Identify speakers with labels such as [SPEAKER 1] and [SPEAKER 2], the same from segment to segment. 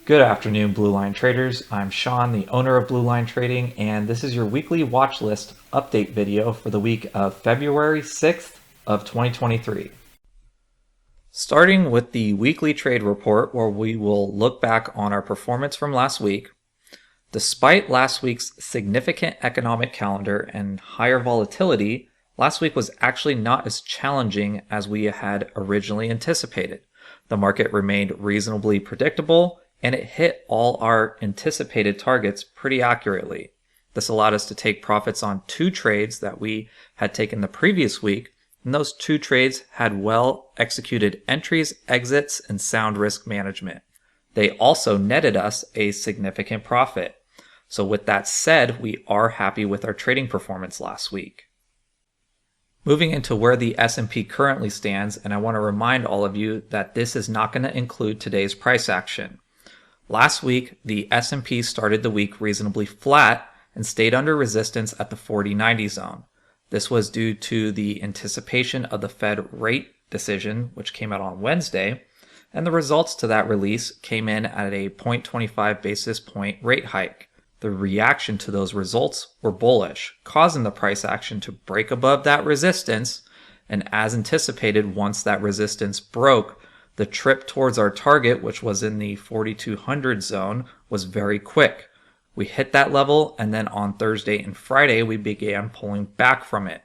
[SPEAKER 1] Good afternoon, Blue Line traders. I'm Sean, the owner of Blue Line Trading, and this is your weekly watch list update video for the week of February 6th of 2023. Starting with the weekly trade report, where we will look back on our performance from last week. Despite last week's significant economic calendar and higher volatility, last week was actually not as challenging as we had originally anticipated. The market remained reasonably predictable, and it hit all our anticipated targets pretty accurately. This allowed us to take profits on 2 trades that we had taken the previous week, and those 2 trades had well executed entries, exits, and sound risk management. They also netted us a significant profit. So with that said, we are happy with our trading performance last week. Moving into where the S&P currently stands, and I want to remind all of you that this is not going to include today's price action. Last week, the S&P started the week reasonably flat and stayed under resistance at the 40-90 zone. This was due to the anticipation of the Fed rate decision, which came out on Wednesday, and the results to that release came in at a 0.25 basis point rate hike. The reaction to those results were bullish, causing the price action to break above that resistance, and as anticipated, once that resistance broke, the trip towards our target, which was in the 4200 zone, was very quick. We hit that level, and then on Thursday and Friday, we began pulling back from it.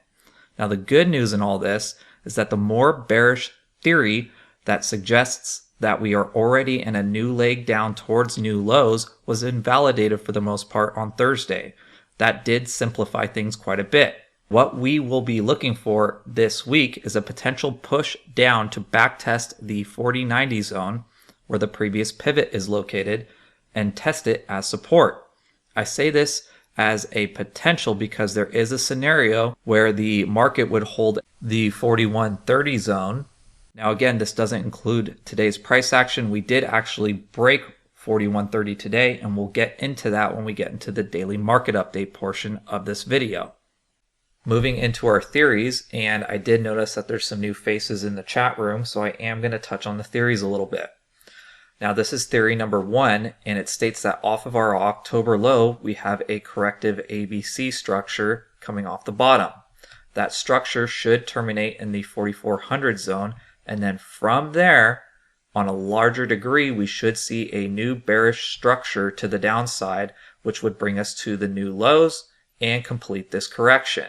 [SPEAKER 1] Now, the good news in all this is that the more bearish theory that suggests that we are already in a new leg down towards new lows was invalidated for the most part on Thursday. That did simplify things quite a bit. What we will be looking for this week is a potential push down to backtest the 40-90 zone, where the previous pivot is located, and test it as support. I say this as a potential because there is a scenario where the market would hold the 4130 zone. Now again, this doesn't include today's price action. We did actually break 4130 today, and we'll get into that when we get into the daily market update portion of this video. Moving into our theories, and I did notice that there's some new faces in the chat room, so I am going to touch on the theories a little bit. Now this is theory number 1, and it states that off of our October low, we have a corrective ABC structure coming off the bottom. That structure should terminate in the 4400 zone, and then from there, on a larger degree, we should see a new bearish structure to the downside, which would bring us to the new lows and complete this correction.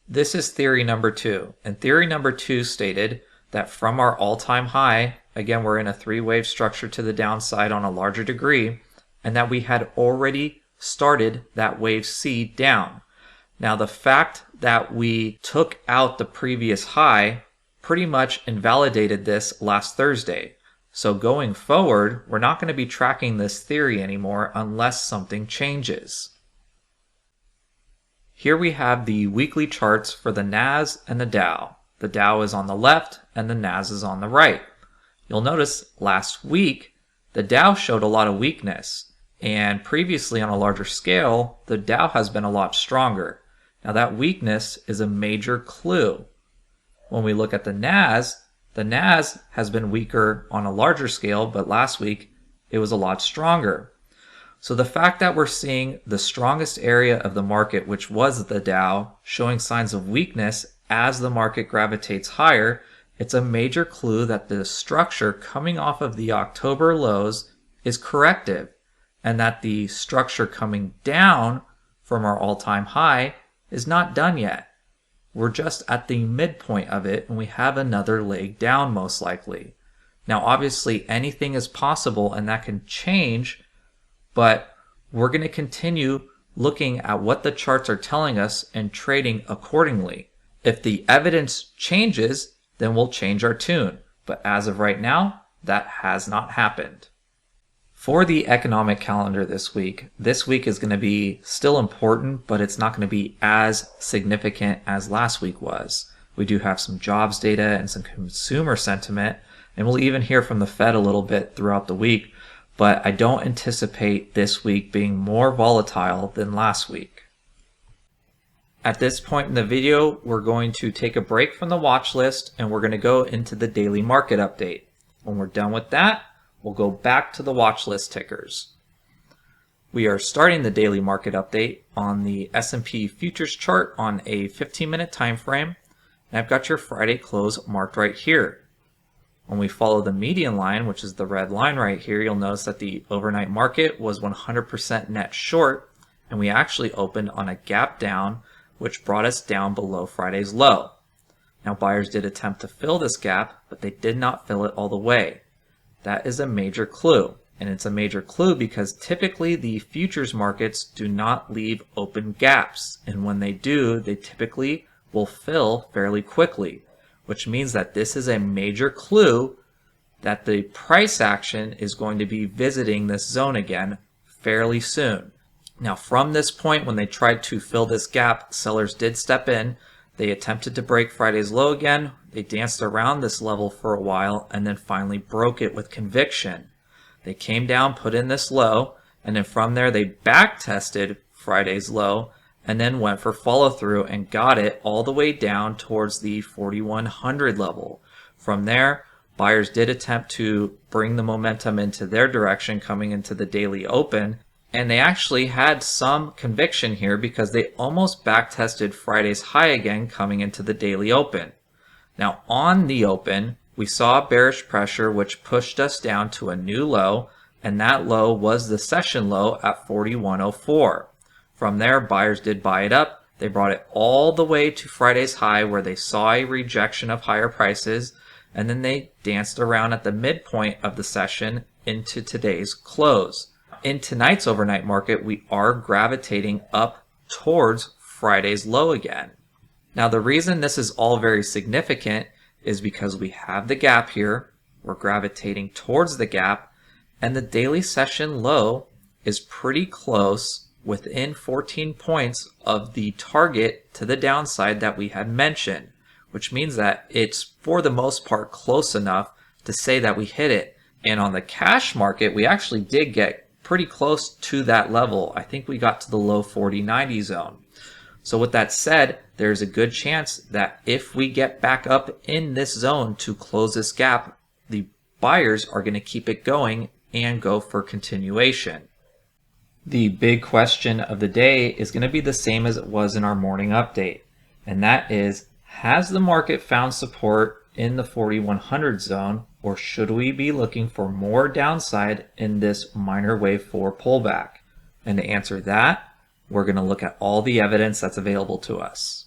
[SPEAKER 1] This is theory number 2, and theory number 2 stated that from our all-time high, again we're in a 3-wave structure to the downside on a larger degree, and that we had already started that wave C down. Now the fact that we took out the previous high pretty much invalidated this last Thursday. So going forward, we're not going to be tracking this theory anymore unless something changes. Here we have the weekly charts for the NAS and the Dow. The Dow is on the left and the NAS is on the right. You'll notice last week, the Dow showed a lot of weakness, and previously on a larger scale, the Dow has been a lot stronger. Now that weakness is a major clue. When we look at the NAS has been weaker on a larger scale, but last week it was a lot stronger. So the fact that we're seeing the strongest area of the market, which was the Dow, showing signs of weakness as the market gravitates higher, it's a major clue that the structure coming off of the October lows is corrective, and that the structure coming down from our all-time high is not done yet. We're just at the midpoint of it, and we have another leg down most likely. Now obviously anything is possible and that can change, but we're going to continue looking at what the charts are telling us and trading accordingly. If the evidence changes, then we'll change our tune. But as of right now, that has not happened. For the economic calendar this week is going to be still important, but it's not going to be as significant as last week was. We do have some jobs data and some consumer sentiment, and we'll even hear from the Fed a little bit throughout the week. But I don't anticipate this week being more volatile than last week. At this point in the video, we're going to take a break from the watch list and we're going to go into the daily market update. When we're done with that, we'll go back to the watch list tickers. We are starting the daily market update on the S&P futures chart on a 15-minute time frame, and I've got your Friday close marked right here. When we follow the median line, which is the red line right here, you'll notice that the overnight market was 100% net short, and we actually opened on a gap down, which brought us down below Friday's low. Now, buyers did attempt to fill this gap, but they did not fill it all the way. That is a major clue, and it's a major clue because typically the futures markets do not leave open gaps, and when they do, they typically will fill fairly quickly, which means that this is a major clue that the price action is going to be visiting this zone again fairly soon. Now, from this point, when they tried to fill this gap, sellers did step in. They attempted to break Friday's low again. They danced around this level for a while and then finally broke it with conviction. They came down, put in this low, and then from there they back tested Friday's low and then went for follow through and got it all the way down towards the 4100 level. From there, buyers did attempt to bring the momentum into their direction coming into the daily open, and they actually had some conviction here because they almost back tested Friday's high again coming into the daily open. Now on the open, we saw bearish pressure which pushed us down to a new low, and that low was the session low at 4104. From there, buyers did buy it up. They brought it all the way to Friday's high where they saw a rejection of higher prices, and then they danced around at the midpoint of the session into today's close. In tonight's overnight market, we are gravitating up towards Friday's low again. Now, the reason this is all very significant is because we have the gap here, we're gravitating towards the gap, and the daily session low is pretty close within 14 points of the target to the downside that we had mentioned, which means that it's for the most part close enough to say that we hit it. And on the cash market, we actually did get pretty close to that level. I think we got to the low 4090 zone. So with that said, there's a good chance that if we get back up in this zone to close this gap, the buyers are going to keep it going and go for continuation. The big question of the day is going to be the same as it was in our morning update, and that is, has the market found support in the 4100 zone, or should we be looking for more downside in this minor wave 4 pullback? And to answer that, we're going to look at all the evidence that's available to us.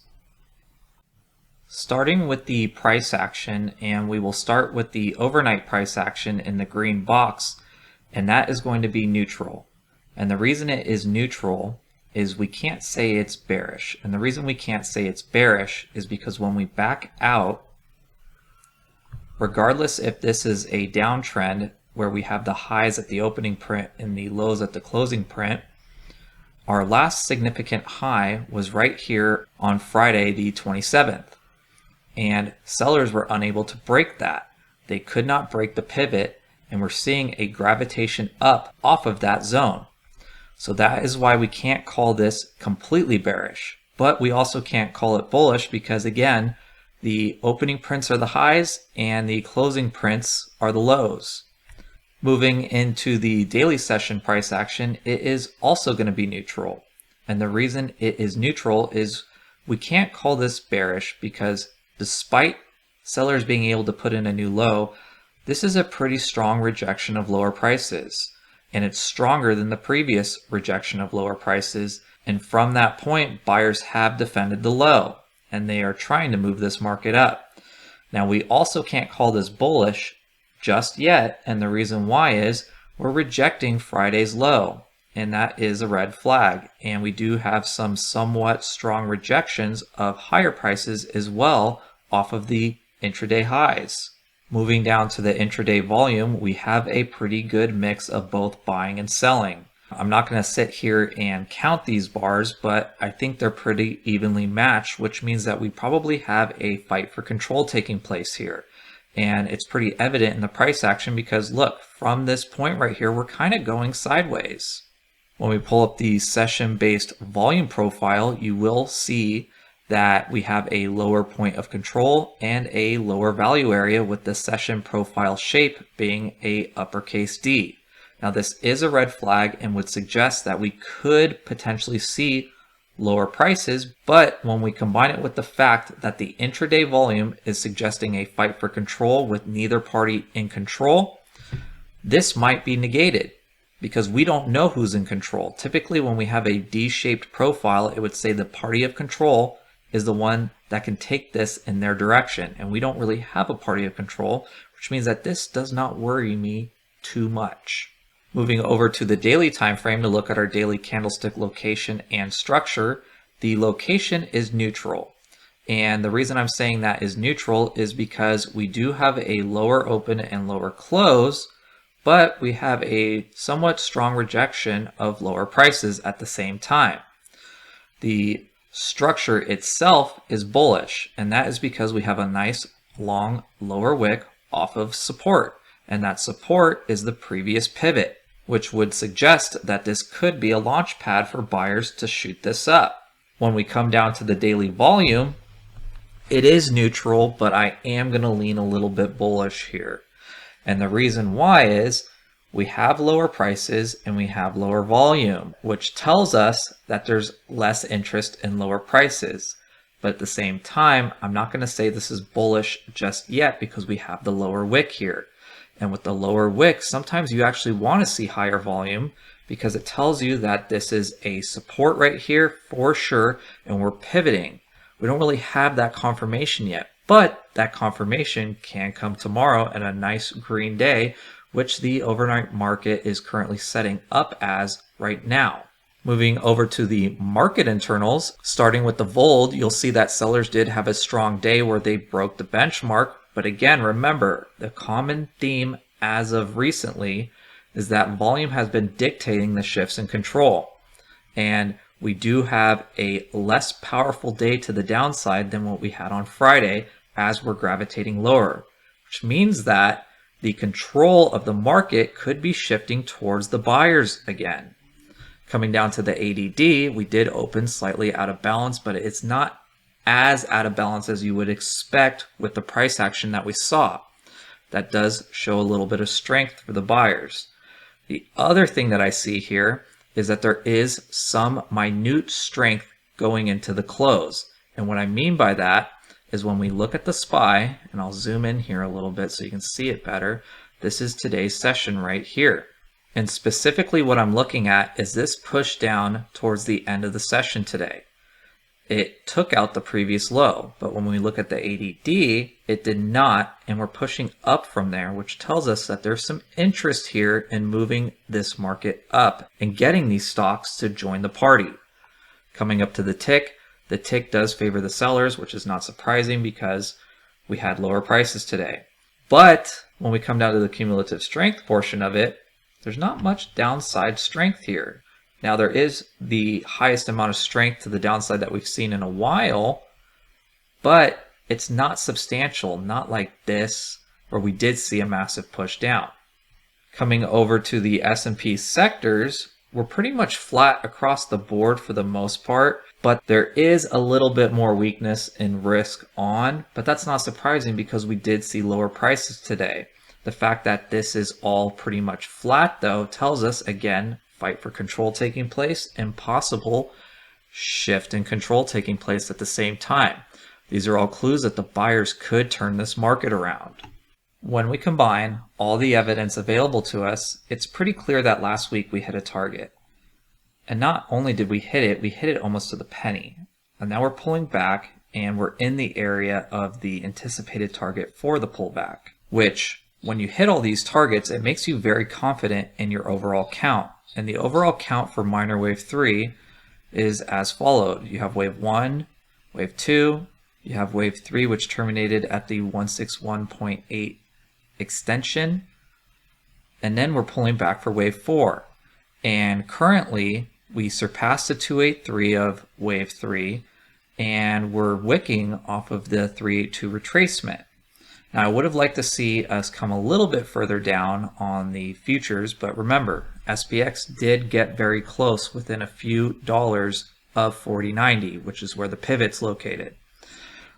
[SPEAKER 1] Starting with the price action, and we will start with the overnight price action in the green box, and that is going to be neutral. And the reason it is neutral is we can't say it's bearish. And the reason we can't say it's bearish is because when we back out, regardless if this is a downtrend where we have the highs at the opening print and the lows at the closing print, our last significant high was right here on Friday the 27th. And sellers were unable to break that. They could not break the pivot, and we're seeing a gravitation up off of that zone. So that is why we can't call this completely bearish, but we also can't call it bullish because, again, the opening prints are the highs and the closing prints are the lows. Moving into the daily session price action, it is also going to be neutral. And the reason it is neutral is we can't call this bearish because despite sellers being able to put in a new low, this is a pretty strong rejection of lower prices. And it's stronger than the previous rejection of lower prices. And from that point, buyers have defended the low, and they are trying to move this market up. Now, we also can't call this bullish just yet, and the reason why is we're rejecting Friday's low, and that is a red flag. And we do have some somewhat strong rejections of higher prices as well off of the intraday highs. Moving down to the intraday volume, we have a pretty good mix of both buying and selling. I'm not going to sit here and count these bars, but I think they're pretty evenly matched, which means that we probably have a fight for control taking place here. And it's pretty evident in the price action because look, from this point right here, we're kind of going sideways. When we pull up the session-based volume profile, you will see that we have a lower point of control and a lower value area, with the session profile shape being a uppercase D. Now this is a red flag and would suggest that we could potentially see lower prices, but when we combine it with the fact that the intraday volume is suggesting a fight for control with neither party in control, this might be negated because we don't know who's in control. Typically when we have a D-shaped profile, it would say the party of control is the one that can take this in their direction, and we don't really have a party of control, which means that this does not worry me too much. Moving over to the daily time frame to look at our daily candlestick location and structure, the location is neutral. And the reason I'm saying that is neutral is because we do have a lower open and lower close, but we have a somewhat strong rejection of lower prices at the same time. The structure itself is bullish, and that is because we have a nice long lower wick off of support, and that support is the previous pivot, which would suggest that this could be a launch pad for buyers to shoot this up. When we come down to the daily volume, it is neutral, but I am going to lean a little bit bullish here. And the reason why is we have lower prices and we have lower volume, which tells us that there's less interest in lower prices. But at the same time, I'm not going to say this is bullish just yet because we have the lower wick here. And with the lower wick, sometimes you actually want to see higher volume because it tells you that this is a support right here for sure, and we're pivoting. We don't really have that confirmation yet, but that confirmation can come tomorrow at a nice green day, which the overnight market is currently setting up as right now. Moving over to the market internals, starting with the VOLD, you'll see that sellers did have a strong day where they broke the benchmark. But again, remember, the common theme as of recently is that volume has been dictating the shifts in control. And we do have a less powerful day to the downside than what we had on Friday as we're gravitating lower, which means that the control of the market could be shifting towards the buyers again. Coming down to the ADD, we did open slightly out of balance, but it's not as out of balance as you would expect with the price action that we saw. That does show a little bit of strength for the buyers. The other thing that I see here is that there is some minute strength going into the close. And what I mean by that is when we look at the SPY, and I'll zoom in here a little bit so you can see it better, this is today's session right here. And specifically what I'm looking at is this push down towards the end of the session today. It took out the previous low, but when we look at the ADD, it did not, and we're pushing up from there, which tells us that there's some interest here in moving this market up and getting these stocks to join the party. Coming up to the tick does favor the sellers, which is not surprising because we had lower prices today. But when we come down to the cumulative strength portion of it, there's not much downside strength here. Now there is the highest amount of strength to the downside that we've seen in a while, but it's not substantial, not like this, where we did see a massive push down. Coming over to the S&P sectors, we're pretty much flat across the board for the most part, but there is a little bit more weakness in risk on, but that's not surprising because we did see lower prices today. The fact that this is all pretty much flat though tells us again, fight for control taking place and possible shift in control taking place at the same time. These are all clues that the buyers could turn this market around. When we combine all the evidence available to us, it's pretty clear that last week we hit a target. And not only did we hit it almost to the penny. And now we're pulling back and we're in the area of the anticipated target for the pullback, which when you hit all these targets, it makes you very confident in your overall count. And the overall count for minor wave 3 is as followed. You have wave 1, wave 2, you have wave 3, which terminated at the 161.8 extension. And then we're pulling back for wave 4. And currently, we surpassed the 283 of wave 3, and we're wicking off of the 382 retracement. Now, I would have liked to see us come a little bit further down on the futures, but remember, SPX did get very close within a few dollars of 4090, which is where the pivot's located.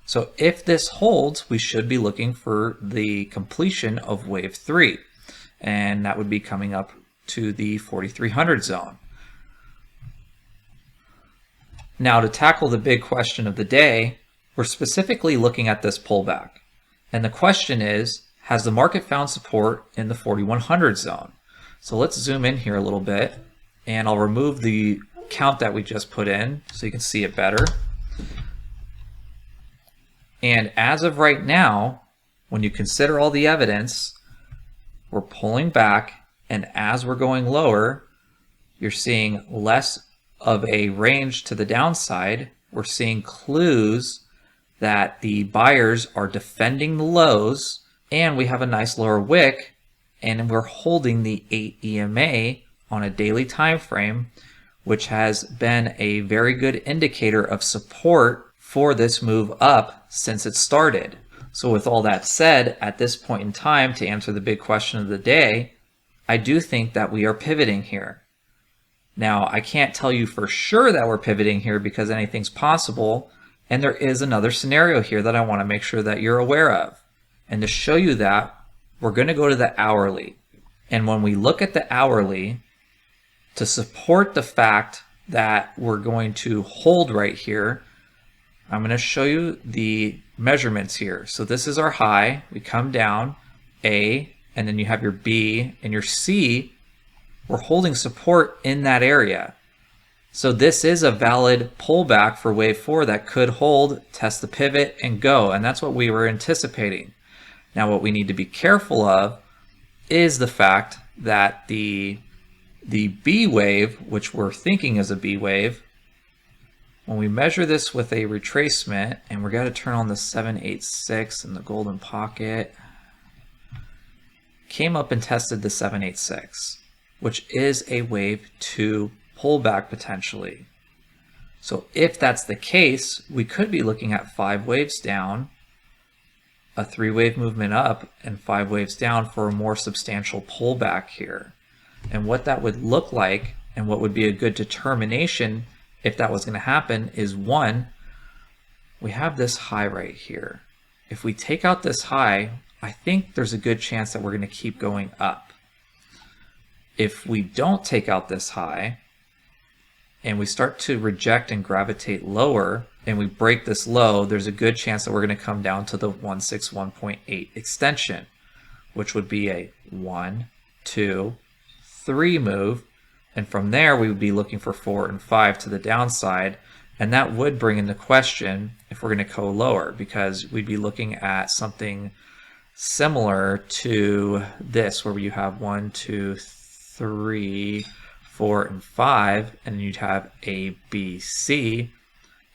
[SPEAKER 1] So if this holds, we should be looking for the completion of wave 3, and that would be coming up to the 4300 zone. Now, to tackle the big question of the day, we're specifically looking at this pullback. And the question is, has the market found support in the 4100 zone? So let's zoom in here a little bit, and I'll remove the count that we just put in so you can see it better. And as of right now, when you consider all the evidence, we're pulling back, and as we're going lower, you're seeing less of a range to the downside. We're seeing clues that the buyers are defending the lows, and we have a nice lower wick, and we're holding the 8 EMA on a daily time frame, which has been a very good indicator of support for this move up since it started. So with all that said, at this point in time, to answer the big question of the day, I do think that we are pivoting here. Now, I can't tell you for sure that we're pivoting here because anything's possible, and there is another scenario here that I want to make sure that you're aware of. And to show you that, we're going to go to the hourly. And when we look at the hourly, to support the fact that we're going to hold right here, I'm going to show you the measurements here. So this is our high. We come down, A, and then you have your B and your C. We're holding support in that area. So this is a valid pullback for wave 4 that could hold, test the pivot, and go. And that's what we were anticipating. Now what we need to be careful of is the fact that the B wave, which we're thinking is a B wave, when we measure this with a retracement, and we're going to turn on the 786 and the golden pocket, came up and tested the 786, which is a wave 2 pullback potentially. So if that's the case, we could be looking at 5 waves down, a 3-wave movement up, and 5 waves down for a more substantial pullback here. And what that would look like, and what would be a good determination if that was going to happen, is 1, we have this high right here. If we take out this high, I think there's a good chance that we're going to keep going up. If we don't take out this high, and we start to reject and gravitate lower, and we break this low, there's a good chance that we're going to come down to the 161.8 extension, which would be a 1, 2, 3 move. And from there, we would be looking for 4 and 5 to the downside. And that would bring into question if we're going to go lower, because we'd be looking at something similar to this, where you have 1, 2, 3, 4, and 5, and then you'd have A, B, C,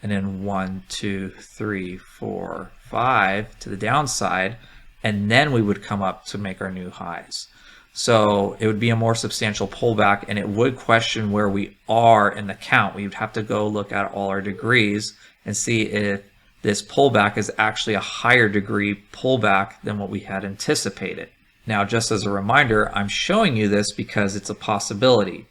[SPEAKER 1] and then 1, 2, 3, 4, 5 to the downside, and then we would come up to make our new highs. So it would be a more substantial pullback, and it would question where we are in the count. We would have to go look at all our degrees and see if this pullback is actually a higher degree pullback than what we had anticipated. Now, just as a reminder, I'm showing you this because it's a possibility,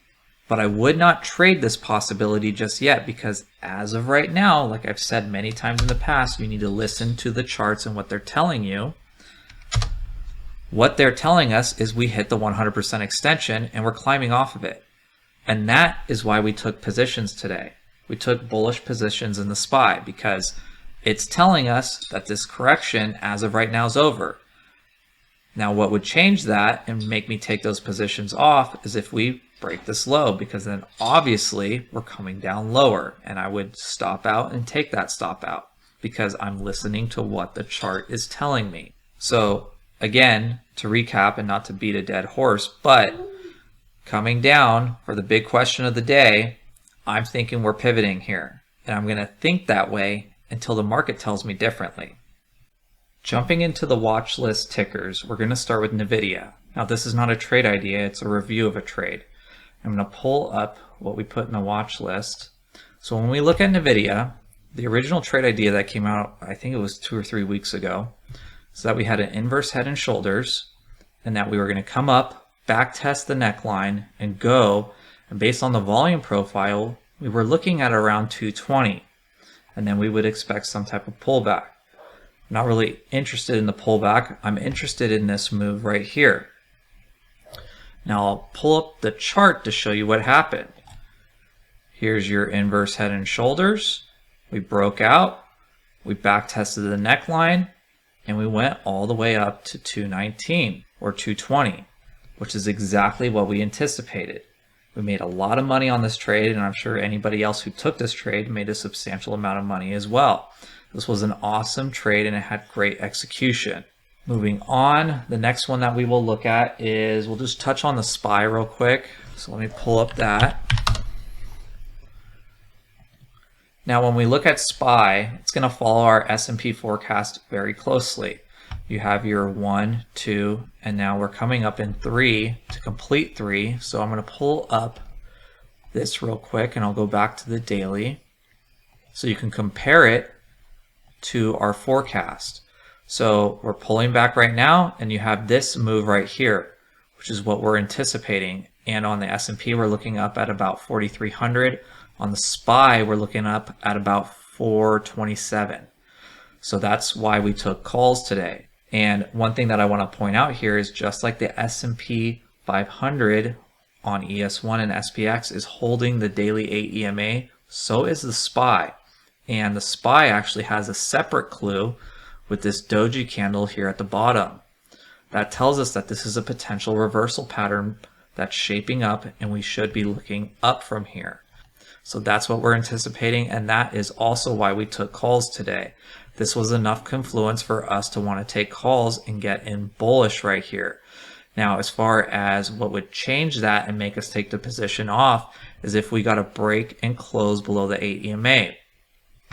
[SPEAKER 1] but I would not trade this possibility just yet, because as of right now, like I've said many times in the past, you need to listen to the charts and what they're telling you. What they're telling us is we hit the 100% extension and we're climbing off of it. And that is why we took positions today. We took bullish positions in the SPY, because it's telling us that this correction as of right now is over. Now, what would change that and make me take those positions off is if we break this low, because then obviously we're coming down lower, and I would stop out and take that stop out because I'm listening to what the chart is telling me. So again, to recap and not to beat a dead horse, but coming down for the big question of the day, I'm thinking we're pivoting here, and I'm going to think that way until the market tells me differently. Jumping into the watch list tickers, we're going to start with NVIDIA. Now, this is not a trade idea, it's a review of a trade. I'm going to pull up what we put in the watch list. So when we look at NVIDIA, the original trade idea that came out, I think it was 2 or 3 weeks ago, is that we had an inverse head and shoulders, and that we were going to come up, back test the neckline, and go. And based on the volume profile, we were looking at around 220, and then we would expect some type of pullback. I'm not really interested in the pullback. I'm interested in this move right here. Now I'll pull up the chart to show you what happened. Here's your inverse head and shoulders. We broke out, we back tested the neckline, and we went all the way up to 219 or 220, which is exactly what we anticipated. We made a lot of money on this trade, and I'm sure anybody else who took this trade made a substantial amount of money as well. This was an awesome trade and it had great execution. Moving on, the next one that we will look at is, we'll just touch on the SPY real quick. So let me pull up that. Now when we look at SPY, it's going to follow our S&P forecast very closely. You have your 1, 2, and now we're coming up in 3 to complete 3. So I'm going to pull up this real quick and I'll go back to the daily so you can compare it to our forecast. So we're pulling back right now and you have this move right here, which is what we're anticipating. And on the S&P, we're looking up at about 4,300. On the SPY, we're looking up at about 427. So that's why we took calls today. And one thing that I want to point out here is, just like the S&P 500 on ES1 and SPX is holding the daily 8 EMA, so is the SPY. And the SPY actually has a separate clue with this doji candle here at the bottom. That tells us that this is a potential reversal pattern that's shaping up, and we should be looking up from here. So that's what we're anticipating, and that is also why we took calls today. This was enough confluence for us to want to take calls and get in bullish right here. Now, as far as what would change that and make us take the position off is if we got a break and close below the 8 EMA.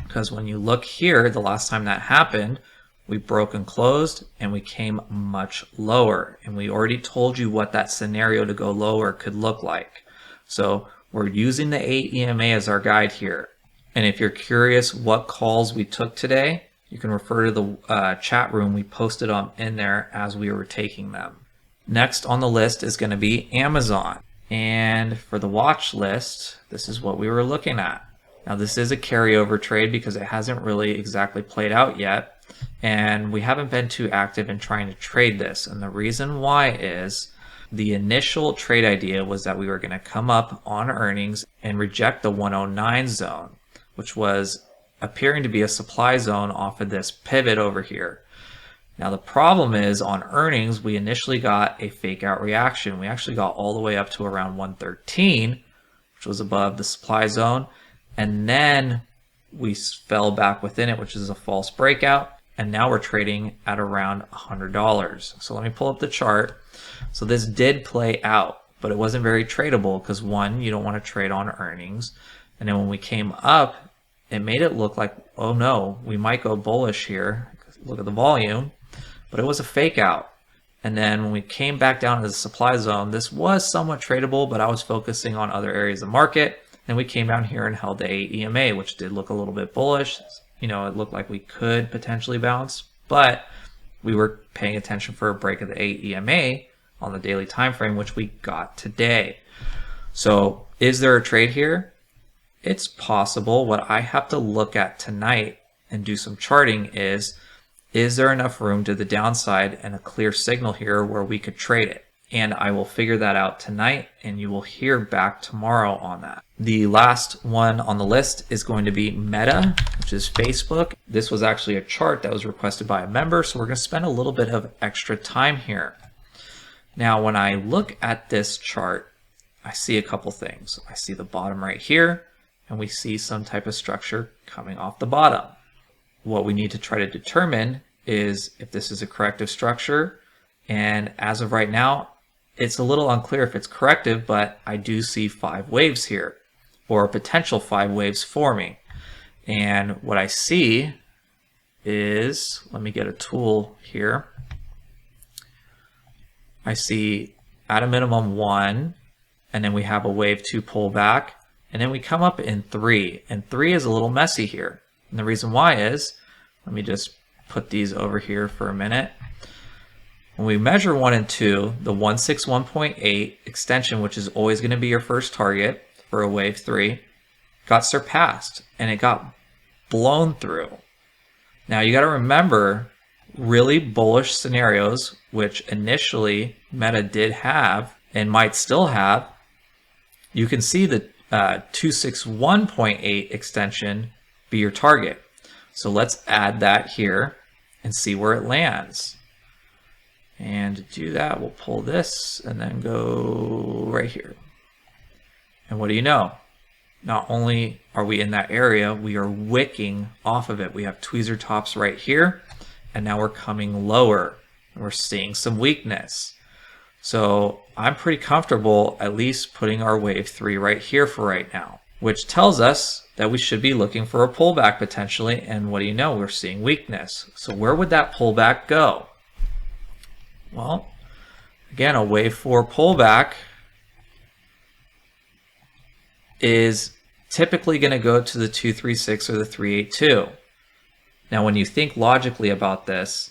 [SPEAKER 1] Because when you look here, the last time that happened, we broke and closed and we came much lower. And we already told you what that scenario to go lower could look like. So we're using the 8 EMA as our guide here. And if you're curious what calls we took today, you can refer to the chat room we posted in there as we were taking them. Next on the list is going to be Amazon. And for the watch list, this is what we were looking at. Now this is a carryover trade because it hasn't really exactly played out yet. And we haven't been too active in trying to trade this. And the reason why is the initial trade idea was that we were going to come up on earnings and reject the 109 zone, which was appearing to be a supply zone off of this pivot over here. Now the problem is, on earnings, we initially got a fake out reaction. We actually got all the way up to around 113, which was above the supply zone. And then we fell back within it, which is a false breakout. And now we're trading at around $100. So let me pull up the chart. So this did play out, but it wasn't very tradable because, one, you don't want to trade on earnings. And then when we came up, it made it look like, oh no, we might go bullish here. Look at the volume, but it was a fake out. And then when we came back down to the supply zone, this was somewhat tradable, but I was focusing on other areas of the market. And we came down here and held the 8 EMA, which did look a little bit bullish. You know, it looked like we could potentially bounce, but we were paying attention for a break of the 8 EMA on the daily time frame, which we got today. So is there a trade here? It's possible. What I have to look at tonight and do some charting is there enough room to the downside and a clear signal here where we could trade it? And I will figure that out tonight, and you will hear back tomorrow on that. The last one on the list is going to be Meta, which is Facebook. This was actually a chart that was requested by a member, so we're going to spend a little bit of extra time here. Now, when I look at this chart, I see a couple things. I see the bottom right here, and we see some type of structure coming off the bottom. What we need to try to determine is if this is a corrective structure, and as of right now, it's a little unclear if it's corrective, but I do see 5 waves here, or a potential 5 waves forming. And what I see is, let me get a tool here. I see at a minimum 1, and then we have a wave 2 pullback, and then we come up in 3, and 3 is a little messy here. And the reason why is, let me just put these over here for a minute. When we measure 1 and 2, the 161.8 extension, which is always going to be your first target for a wave 3, got surpassed and it got blown through. Now you got to remember, really bullish scenarios, which initially Meta did have and might still have, you can see the 261.8 extension be your target. So let's add that here and see where it lands. And to do that, we'll pull this and then go right here. And what do you know? Not only are we in that area, we are wicking off of it. We have tweezer tops right here, and now we're coming lower. We're seeing some weakness. So I'm pretty comfortable at least putting our wave 3 right here for right now, which tells us that we should be looking for a pullback potentially. And what do you know? We're seeing weakness. So where would that pullback go? Well, again, a wave 4 pullback is typically going to go to the 236 or the 382. Now, when you think logically about this,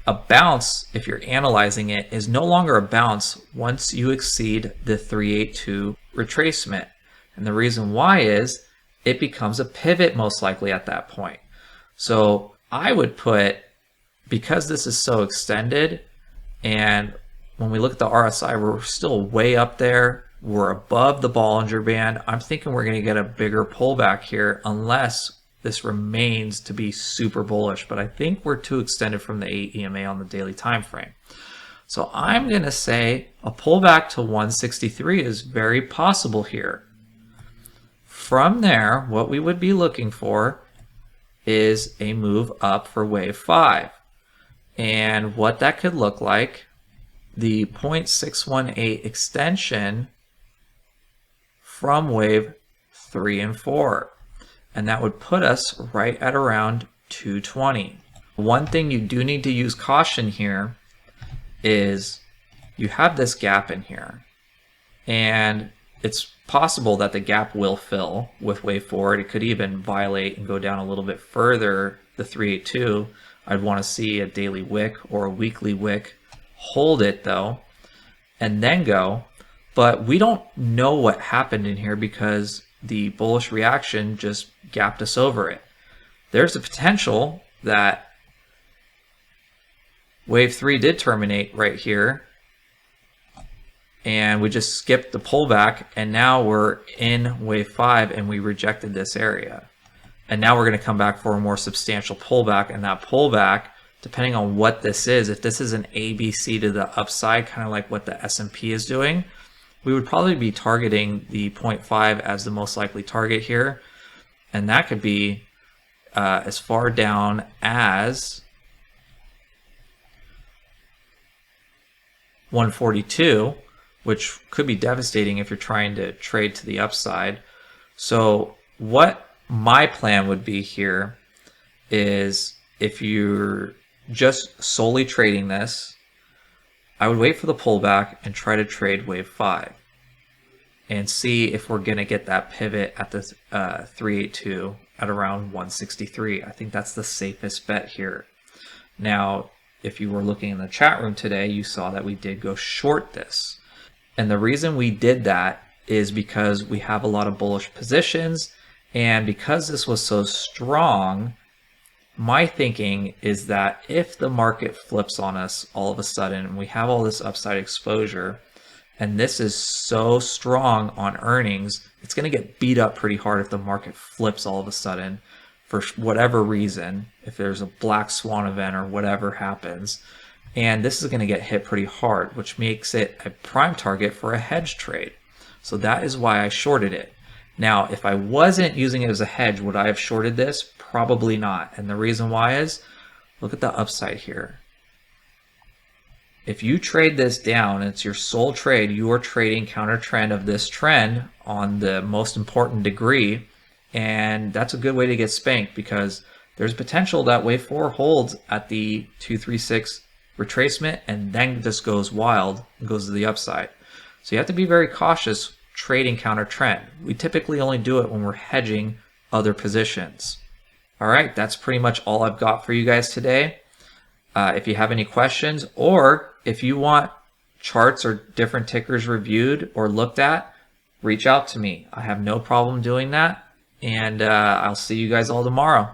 [SPEAKER 1] a bounce, if you're analyzing it, is no longer a bounce once you exceed the 382 retracement. And the reason why is it becomes a pivot most likely at that point. So I would put, because this is so extended, and when we look at the RSI, we're still way up there. We're above the Bollinger Band. I'm thinking we're going to get a bigger pullback here unless this remains to be super bullish, but I think we're too extended from the 8 EMA on the daily time frame. So I'm going to say a pullback to 163 is very possible here. From there, what we would be looking for is a move up for wave 5. And what that could look like, the 0.618 extension from wave 3 and 4. And that would put us right at around 220. One thing you do need to use caution here is you have this gap in here. And it's possible that the gap will fill with wave 4. It could even violate and go down a little bit further the 382. I'd want to see a daily wick or a weekly wick. Hold it though, and then go. But we don't know what happened in here because the bullish reaction just gapped us over it. There's a potential that wave 3 did terminate right here, and we just skipped the pullback, and now we're in wave 5 and we rejected this area. And now we're going to come back for a more substantial pullback, and that pullback, depending on what this is, if this is an ABC to the upside, kind of like what the S&P is doing, we would probably be targeting the 0.5 as the most likely target here. And that could be as far down as 142, which could be devastating if you're trying to trade to the upside. So what my plan would be here is, if you're just solely trading this, I would wait for the pullback and try to trade wave 5 and see if we're going to get that pivot at the 382 at around 163. I think that's the safest bet here. Now, if you were looking in the chat room today, you saw that we did go short this. And the reason we did that is because we have a lot of bullish positions, and because this was so strong, my thinking is that if the market flips on us all of a sudden and we have all this upside exposure, and this is so strong on earnings, it's going to get beat up pretty hard if the market flips all of a sudden for whatever reason, if there's a black swan event or whatever happens. And this is going to get hit pretty hard, which makes it a prime target for a hedge trade. So that is why I shorted it. Now, if I wasn't using it as a hedge, would I have shorted this? Probably not. And the reason why is, look at the upside here. If you trade this down, it's your sole trade, you are trading counter trend of this trend on the most important degree. And that's a good way to get spanked, because there's potential that wave 4 holds at the 236 retracement and then just goes wild and goes to the upside. So you have to be very cautious trading counter trend. We typically only do it when we're hedging other positions. All right, that's pretty much all I've got for you guys today. If you have any questions, or if you want charts or different tickers reviewed or looked at, reach out to me. I have no problem doing that. and I'll see you guys all tomorrow.